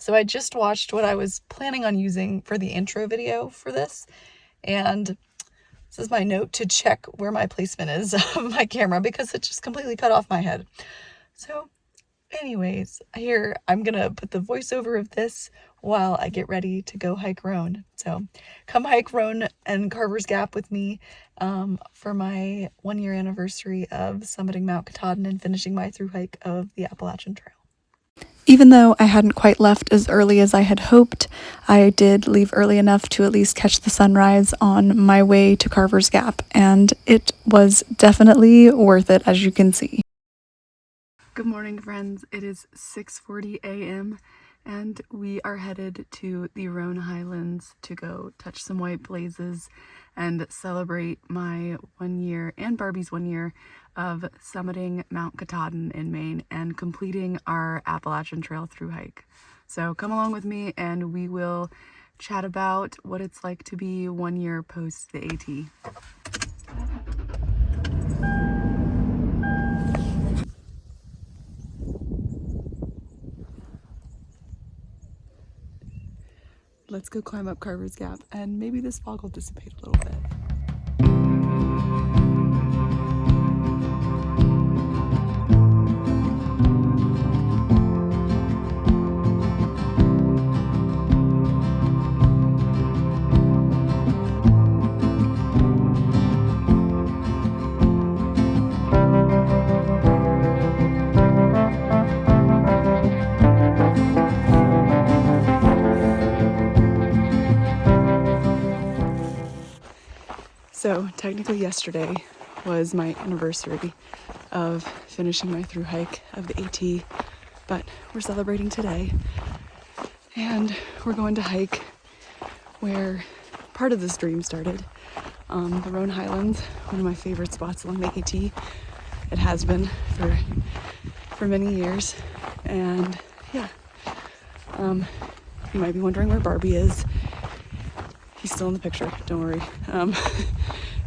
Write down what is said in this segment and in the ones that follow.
So I just watched what I was planning on using for the intro video for this, and this is my note to check where my placement is of my camera because it just completely cut off my head. So anyways, here I'm gonna put the voiceover of this while I get ready to go hike Roan. So come hike Roan and Carver's Gap with me for my 1-year anniversary of summiting Mount Katahdin and finishing my through hike of the Appalachian Trail. Even though I hadn't quite left as early as I had hoped, I did leave early enough to at least catch the sunrise on my way to Carver's Gap, and it was definitely worth it, as you can see. Good morning, friends. It is 6:40 a.m. and we are headed to the Roan Highlands to go touch some white blazes and celebrate my 1 year and Barbie's 1 year of summiting Mount Katahdin in Maine and completing our Appalachian Trail through hike. So come along with me and we will chat about what it's like to be 1 year post the AT. Let's go climb up Carver's Gap, and maybe this fog will dissipate a little bit. So technically yesterday was my anniversary of finishing my through hike of the AT, but we're celebrating today and we're going to hike where part of this dream started, the Roan Highlands, one of my favorite spots along the AT. It has been for many years, and yeah, you might be wondering where Barbie is. He's still in the picture, don't worry.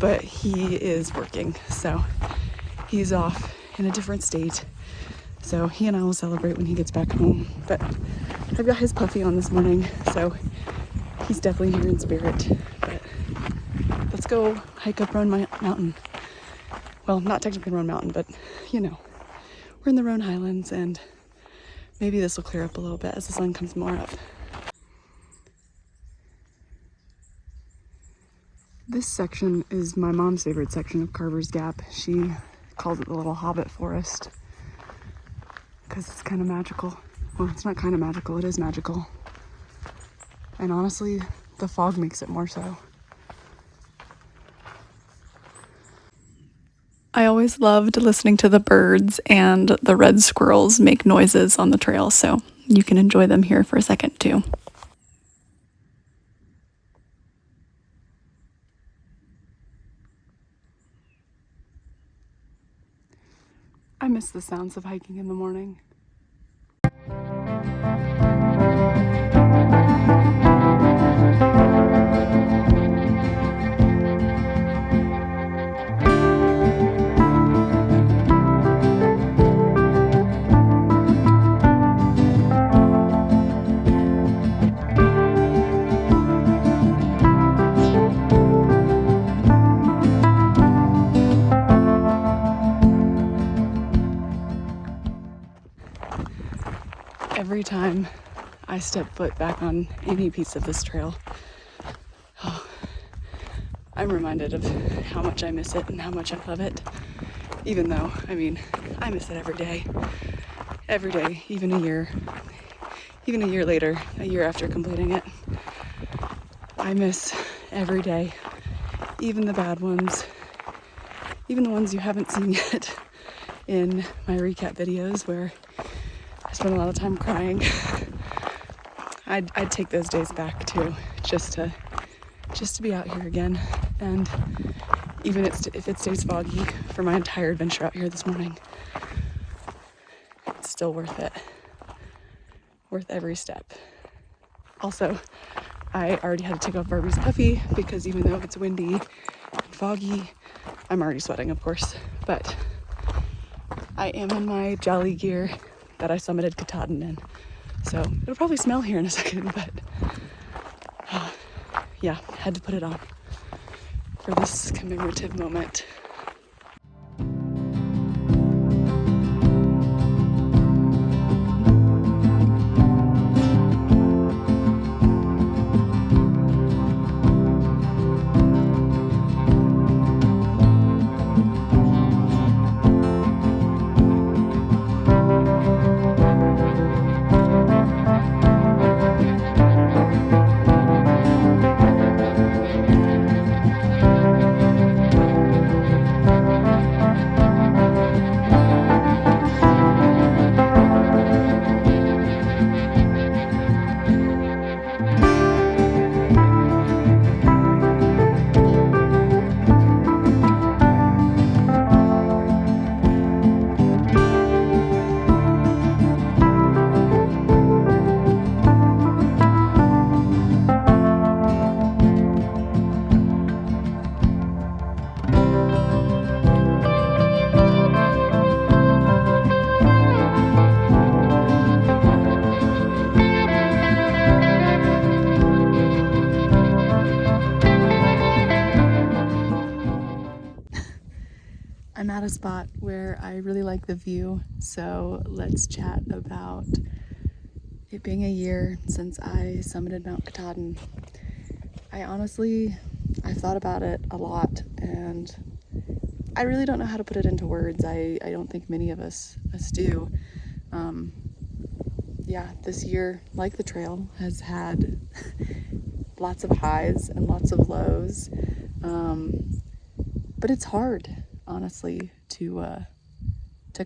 But he is working, so he's off in a different state. So he and I will celebrate when he gets back home. But I've got his puppy on this morning, so he's definitely here in spirit. But let's go hike up Roan Mountain. Well, not technically Roan Mountain, but you know, we're in the Roan Highlands, and maybe this will clear up a little bit as the sun comes more up. This section is my mom's favorite section of Carver's Gap. She calls it the little hobbit forest because it's kind of magical. Well, it's not kind of magical, it is magical. And honestly, the fog makes it more so. I always loved listening to the birds and the red squirrels make noises on the trail, so you can enjoy them here for a second too. I miss the sounds of hiking in the morning. Every time I step foot back on any piece of this trail, I'm reminded of how much I miss it and how much I love it. Even though, I mean, I miss it every day, even a year later, a year after completing it. I miss every day, even the bad ones, even the ones you haven't seen yet in my recap videos where I spent a lot of time crying. I'd take those days back too, just to be out here again. And even if it stays foggy for my entire adventure out here this morning, it's still worth it. Worth every step. Also, I already had to take off Barbie's puffy because even though it's windy and foggy, I'm already sweating, of course, but I am in my jolly gear that I summited Katahdin in. So it'll probably smell here in a second, but yeah, had to put it on for this commemorative moment. I'm at a spot where I really like the view, so let's chat about it being a year since I summited Mount Katahdin. I've thought about it a lot, and I really don't know how to put it into words. I don't think many of us do. This year, like the trail, has had lots of highs and lots of lows, but it's hard, honestly, to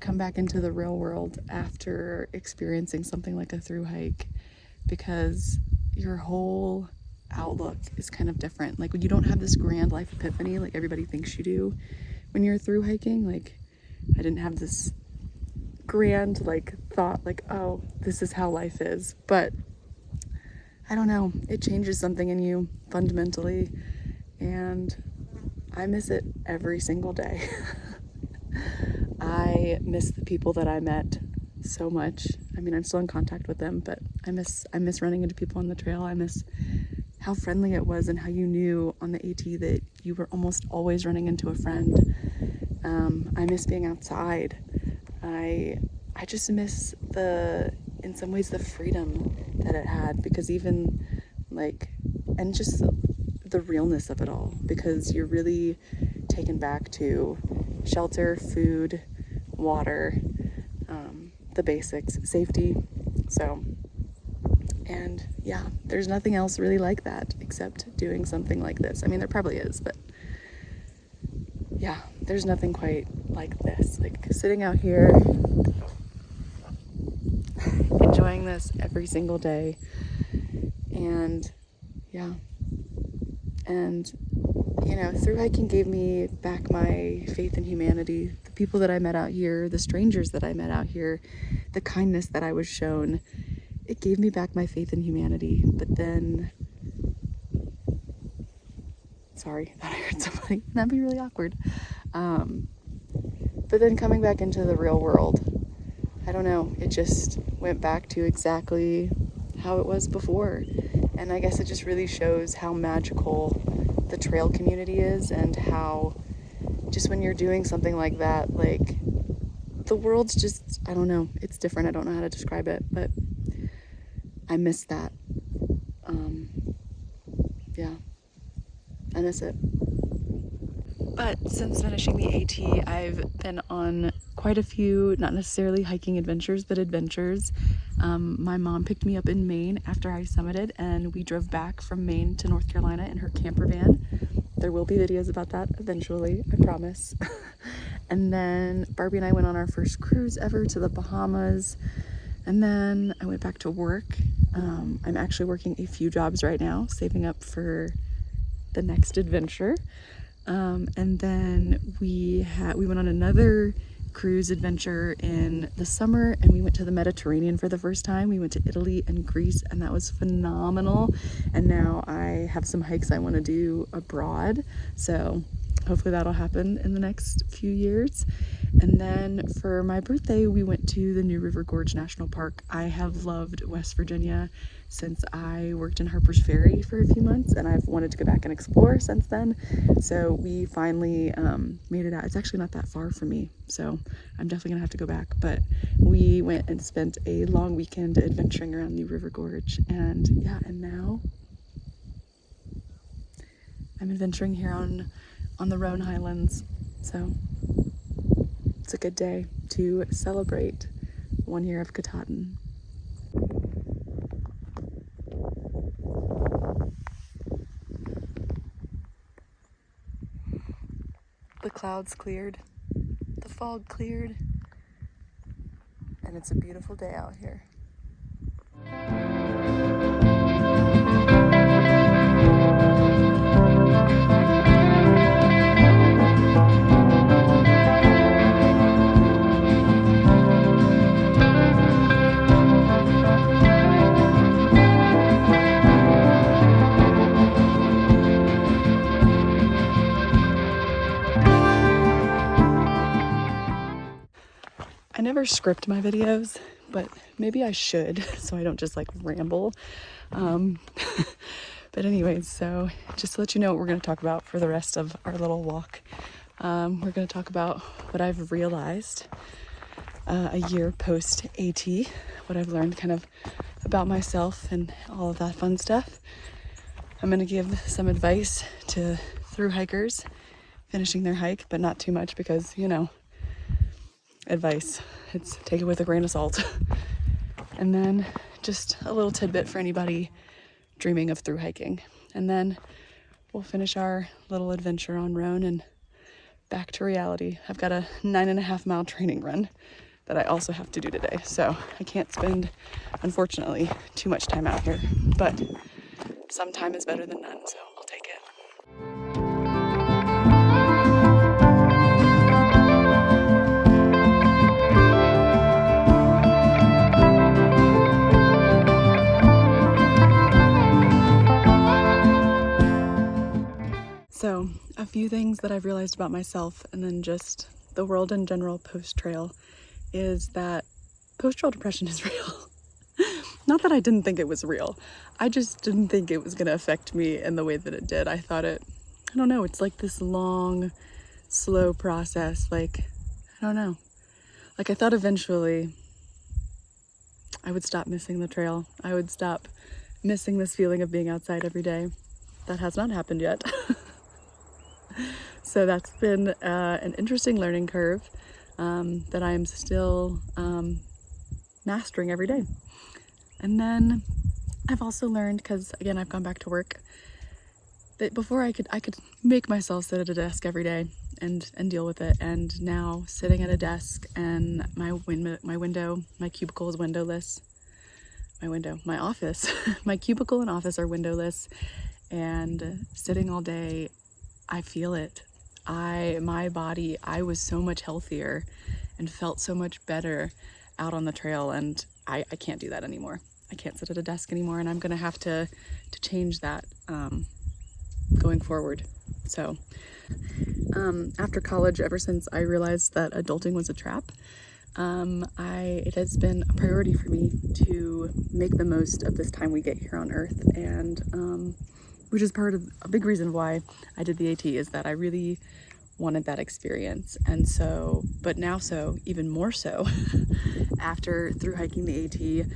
come back into the real world after experiencing something like a thru hike, because your whole outlook is kind of different. Like, when you don't have this grand life epiphany like everybody thinks you do when you're thru hiking. Like, I didn't have this grand thought like, oh, this is how life is, but I don't know, it changes something in you fundamentally, and I miss it every single day. I miss the people that I met so much. I mean, I'm still in contact with them, but I miss running into people on the trail. I miss how friendly it was and how you knew on the AT that you were almost always running into a friend. I miss being outside. I just miss in some ways the freedom that it had, because even and just the realness of it all, because you're really taken back to shelter, food, water, the basics, safety. So, and yeah, there's nothing else really like that except doing something like this. I mean, there probably is, but yeah, there's nothing quite like this. Like, sitting out here, enjoying this every single day, and yeah. And, thru hiking gave me back my faith in humanity. The people that I met out here, the strangers that I met out here, the kindness that I was shown, it gave me back my faith in humanity. But then, sorry, I thought I heard somebody. That'd be really awkward. But then coming back into the real world, I don't know, it just went back to exactly how it was before. And I guess it just really shows how magical the trail community is, and how just when you're doing something like that, the world's just, I don't know, it's different. I don't know how to describe it, but I miss that. Yeah, I miss it. But since finishing the AT, I've been on quite a few, not necessarily hiking adventures, but adventures. My mom picked me up in Maine after I summited, and we drove back from Maine to North Carolina in her camper van. There will be videos about that eventually, I promise. And then Barbie and I went on our first cruise ever to the Bahamas. And then I went back to work. I'm actually working a few jobs right now, saving up for the next adventure. And then we went on another cruise adventure in the summer, and we went to the Mediterranean for the first time. We went to Italy and Greece, and that was phenomenal. And now I have some hikes I want to do abroad, so hopefully that'll happen in the next few years. And then for my birthday, we went to the New River Gorge National Park. I have loved West Virginia since I worked in Harper's Ferry for a few months, and I've wanted to go back and explore since then. So we finally made it out. It's actually not that far from me, so I'm definitely gonna have to go back. But we went and spent a long weekend adventuring around New River Gorge, and yeah, and now I'm adventuring here on the Roan Highlands. So it's a good day to celebrate 1 year of Katahdin. The clouds cleared, the fog cleared, and it's a beautiful day out here. I never script my videos, but maybe I should so I don't just like ramble. But anyways, so just to let you know what we're going to talk about for the rest of our little walk. We're going to talk about what I've realized a year post AT, what I've learned kind of about myself and all of that fun stuff. I'm going to give some advice to thru-hikers finishing their hike, but not too much because, you know, advice. Take it with a grain of salt. And then just a little tidbit for anybody dreaming of thru hiking. And then we'll finish our little adventure on Roan and back to reality. I've got a 9.5 mile training run that I also have to do today. So I can't spend, unfortunately, too much time out here, but some time is better than none, so I'll take it. So, a few things that I've realized about myself and then just the world in general post-trail is that post-trail depression is real. Not that I didn't think it was real. I just didn't think it was going to affect me in the way that it did. I thought I don't know, it's like this long, slow process. Like, I don't know. Like I thought eventually I would stop missing the trail. I would stop missing this feeling of being outside every day. That has not happened yet. So that's been an interesting learning curve that I'm still mastering every day. And then I've also learned, because again, I've gone back to work, that before I could make myself sit at a desk every day and deal with it. And now sitting at a desk and my cubicle is windowless. My office, my cubicle and office are windowless, and sitting all day, I feel it. My body, I was so much healthier and felt so much better out on the trail, and I can't do that anymore. I can't sit at a desk anymore, and I'm gonna have to change that going forward. So after college, ever since I realized that adulting was a trap, it has been a priority for me to make the most of this time we get here on Earth, and which is part of a big reason why I did the AT, is that I really wanted that experience. And so, but now even more so, after thru-hiking the AT,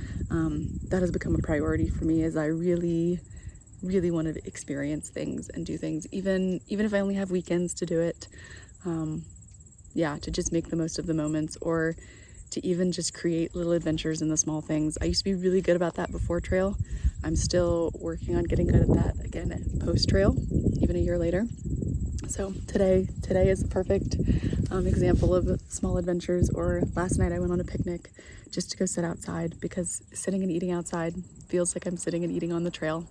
that has become a priority for me, as I really want to experience things and do things, even if I only have weekends to do it. To just make the most of the moments, or to even just create little adventures in the small things. I used to be really good about that before trail. I'm still working on getting good at that again post trail, even a year later. So today is a perfect example of small adventures. Or last night I went on a picnic just to go sit outside, because sitting and eating outside feels like I'm sitting and eating on the trail.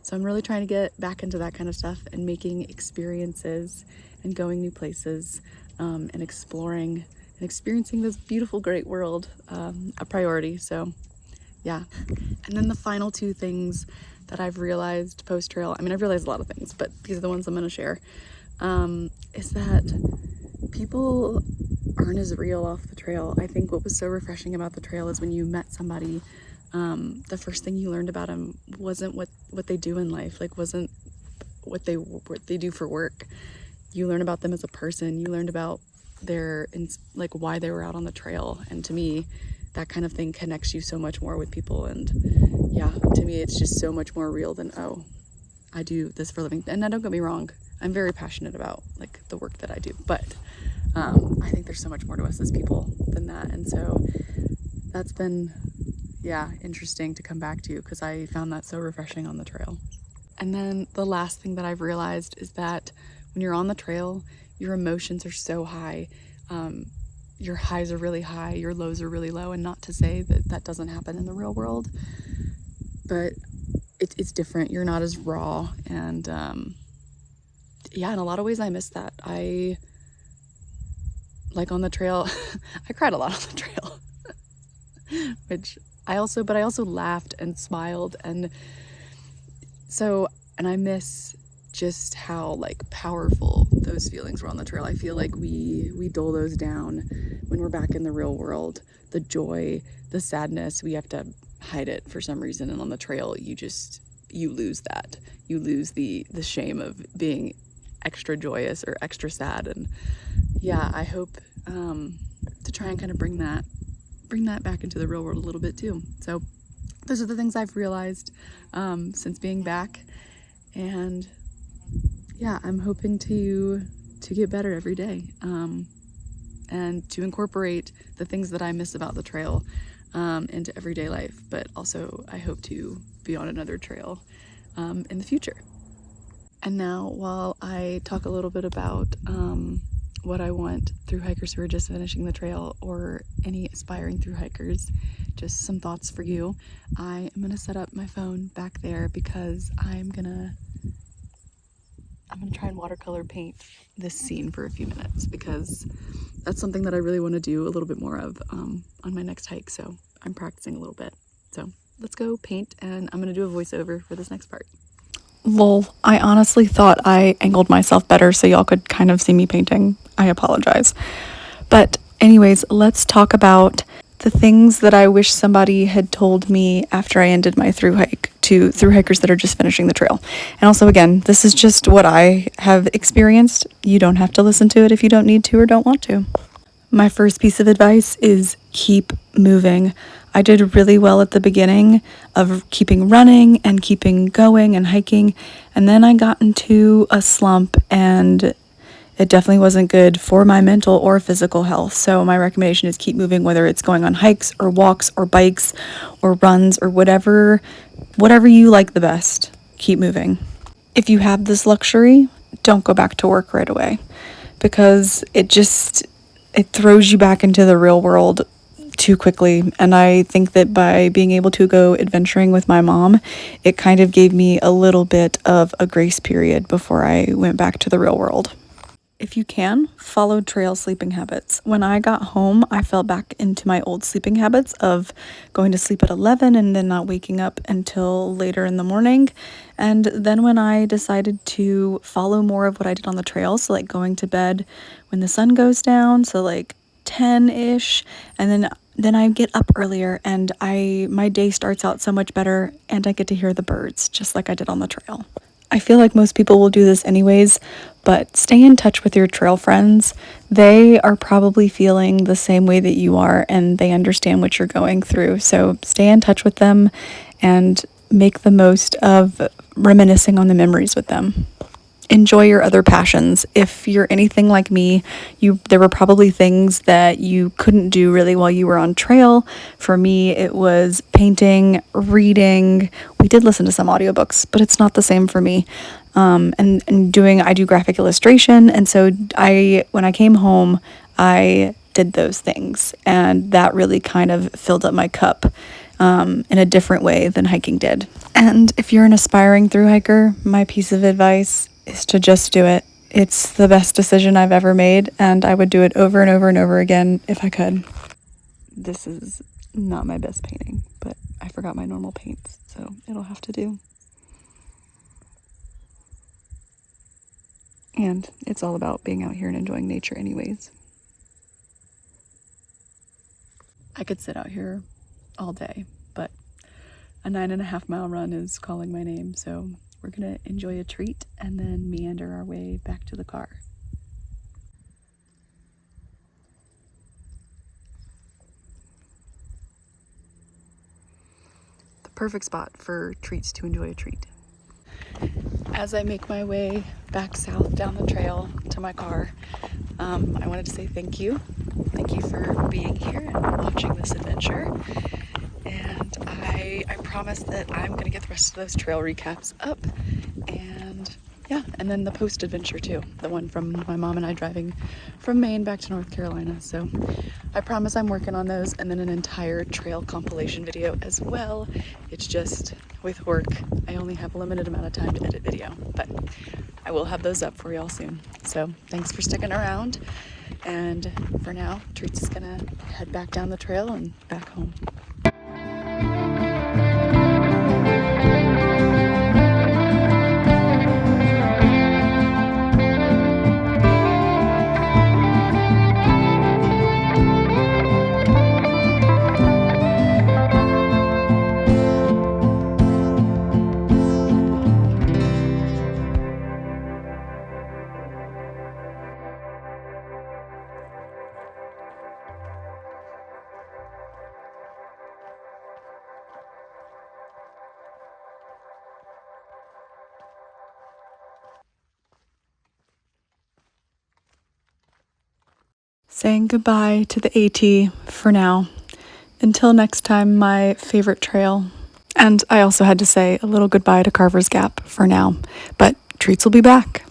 So I'm really trying to get back into that kind of stuff and making experiences and going new places and exploring and experiencing this beautiful, great world a priority. So yeah. And then the final two things that I've realized post-trail, I mean, I've realized a lot of things, but these are the ones I'm going to share. is that people aren't as real off the trail. I think what was so refreshing about the trail is when you met somebody, the first thing you learned about them wasn't what they do in life, like wasn't what they do for work. You learn about them as a person. You learned about like why they were out on the trail. And to me, that kind of thing connects you so much more with people. And yeah, to me, it's just so much more real than, oh, I do this for a living. And now don't get me wrong, I'm very passionate about like the work that I do, but I think there's so much more to us as people than that. And so that's been, yeah, interesting to come back to, because I found that so refreshing on the trail. And then the last thing that I've realized is that when you're on the trail, your emotions are so high. Your highs are really high, your lows are really low. And not to say that that doesn't happen in the real world, but it's different. You're not as raw. And yeah, in a lot of ways I miss that. Like on the trail, I cried a lot on the trail, but I also laughed and smiled. And I miss just how like powerful those feelings were on the trail. I feel like we dull those down when we're back in the real world. The joy, the sadness, we have to hide it for some reason. And on the trail, you lose that. You lose the shame of being extra joyous or extra sad. And yeah, I hope to try and kind of bring that back into the real world a little bit too. So those are the things I've realized since being back. And yeah, I'm hoping to get better every day, and to incorporate the things that I miss about the trail into everyday life. But also I hope to be on another trail in the future. And now, while I talk a little bit about what I want through hikers who are just finishing the trail, or any aspiring through hikers, just some thoughts for you. I am gonna set up my phone back there because I'm gonna try and watercolor paint this scene for a few minutes, because that's something that I really want to do a little bit more of on my next hike. So I'm practicing a little bit. So let's go paint, and I'm gonna do a voiceover for this next part. Lol, I honestly thought I angled myself better so y'all could kind of see me painting. I apologize. But anyways, let's talk about the things that I wish somebody had told me after I ended my thru hike, to thru hikers that are just finishing the trail. And also, again, this is just what I have experienced. You don't have to listen to it if you don't need to or don't want to. My first piece of advice is keep moving. I did really well at the beginning of keeping running and keeping going and hiking, and then I got into a slump, and it definitely wasn't good for my mental or physical health. So my recommendation is keep moving, whether it's going on hikes or walks or bikes or runs or whatever you like the best. Keep moving. If you have this luxury, don't go back to work right away, because it throws you back into the real world too quickly. And I think that by being able to go adventuring with my mom, it kind of gave me a little bit of a grace period before I went back to the real world. If you can, follow trail sleeping habits. When I got home, I fell back into my old sleeping habits of going to sleep at 11 and then not waking up until later in the morning. And then when I decided to follow more of what I did on the trail, so like going to bed when the sun goes down, so like 10-ish, and then I get up earlier, and my day starts out so much better, and I get to hear the birds just like I did on the trail. I feel like most people will do this anyways, but stay in touch with your trail friends. They are probably feeling the same way that you are, and they understand what you're going through. So stay in touch with them and make the most of reminiscing on the memories with them. Enjoy your other passions. If you're anything like me, there were probably things that you couldn't do really while you were on trail. For me, it was painting, reading. We did listen to some audiobooks, but it's not the same for me. I do graphic illustration, and so when I came home, I did those things, and that really kind of filled up my cup in a different way than hiking did. And if you're an aspiring thru hiker, my piece of advice is to just do it. It's the best decision I've ever made, and I would do it over and over and over again if I could. This is not my best painting, but I forgot my normal paints, so it'll have to do. And it's all about being out here and enjoying nature anyways. I could sit out here all day, but a 9.5-mile run is calling my name, so we're gonna enjoy a treat and then meander our way back to the car. The perfect spot for treats to enjoy a treat. As I make my way back south down the trail to my car, I wanted to say thank you. Thank you for being here and watching this adventure. And I promise that I'm going to get the rest of those trail recaps up. And yeah, and then the post-adventure too. The one from my mom and I driving from Maine back to North Carolina. So I promise I'm working on those, and then an entire trail compilation video as well. It's just with work, I only have a limited amount of time to edit video, but I will have those up for y'all soon. So thanks for sticking around. And for now, Treats is gonna head back down the trail and back home. Saying goodbye to the AT for now. Until next time, my favorite trail. And I also had to say a little goodbye to Carver's Gap for now, but Treats will be back.